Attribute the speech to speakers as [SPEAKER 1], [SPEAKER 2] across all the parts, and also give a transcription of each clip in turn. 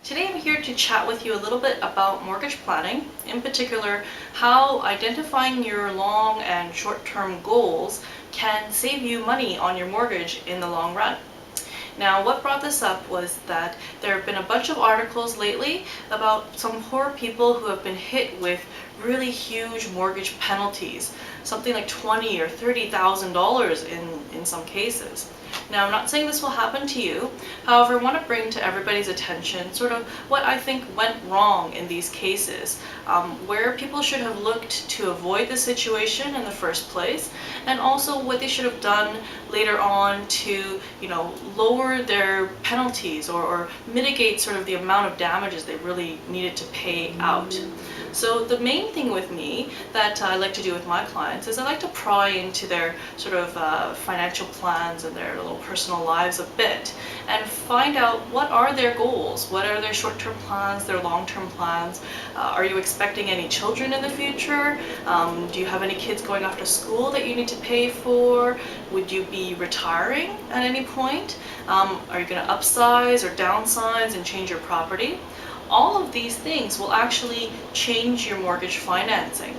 [SPEAKER 1] Today I'm here to chat with you a little bit about mortgage planning, in particular how identifying your long and short-term goals can save you money on your mortgage in the long run. Now, what brought this up was that there have been a bunch of articles lately about some poor people who have been hit with really huge mortgage penalties, something like $20,000 or $30,000 in some cases. Now, I'm not saying this will happen to you. However, I want to bring to everybody's attention sort of what I think went wrong in these cases, where people should have looked to avoid the situation in the first place, and also what they should have done later on to, lower their penalties or mitigate sort of the amount of damages they really needed to pay out. So the main thing with me that I like to do with my clients is I like to pry into their sort of financial plans and their little personal lives a bit and find out what are their goals, what are their short-term plans, their long-term plans. Are you expecting any children in the future? Do you have any kids going off to school that you need to pay for? Would you be retiring at any point? Are you going to upsize or downsize and change your property? All of these things will actually change your mortgage financing.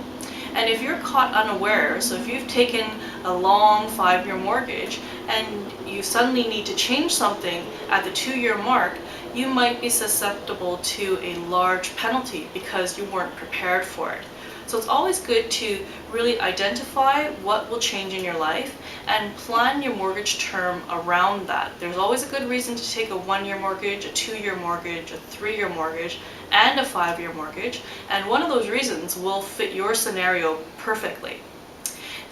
[SPEAKER 1] And if you're caught unaware, so if you've taken a long 5-year mortgage and you suddenly need to change something at the 2-year mark, you might be susceptible to a large penalty because you weren't prepared for it. So it's always good to really identify what will change in your life and plan your mortgage term around that. There's always a good reason to take a 1-year mortgage, a 2-year mortgage, a 3-year mortgage, and a 5-year mortgage, and one of those reasons will fit your scenario perfectly.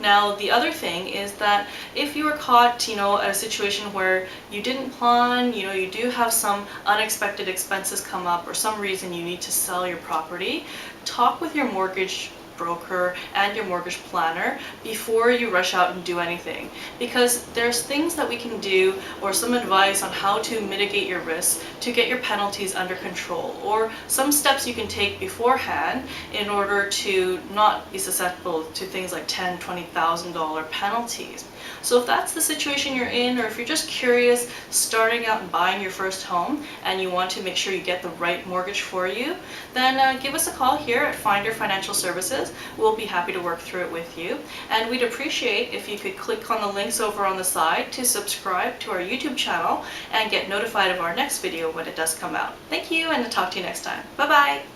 [SPEAKER 1] Now, the other thing is that if you are caught, at a situation where you didn't plan, you do have some unexpected expenses come up or some reason you need to sell your property, talk with your mortgage broker and your mortgage planner before you rush out and do anything, because there's things that we can do or some advice on how to mitigate your risks to get your penalties under control, or some steps you can take beforehand in order to not be susceptible to things like $10,000, $20,000 penalties. So if that's the situation you're in, or if you're just curious starting out and buying your first home and you want to make sure you get the right mortgage for you, then give us a call here at Finder Financial Services. We'll be happy to work through it with you. And we'd appreciate if you could click on the links over on the side to subscribe to our YouTube channel and get notified of our next video when it does come out. Thank you, and I'll talk to you next time. Bye-bye!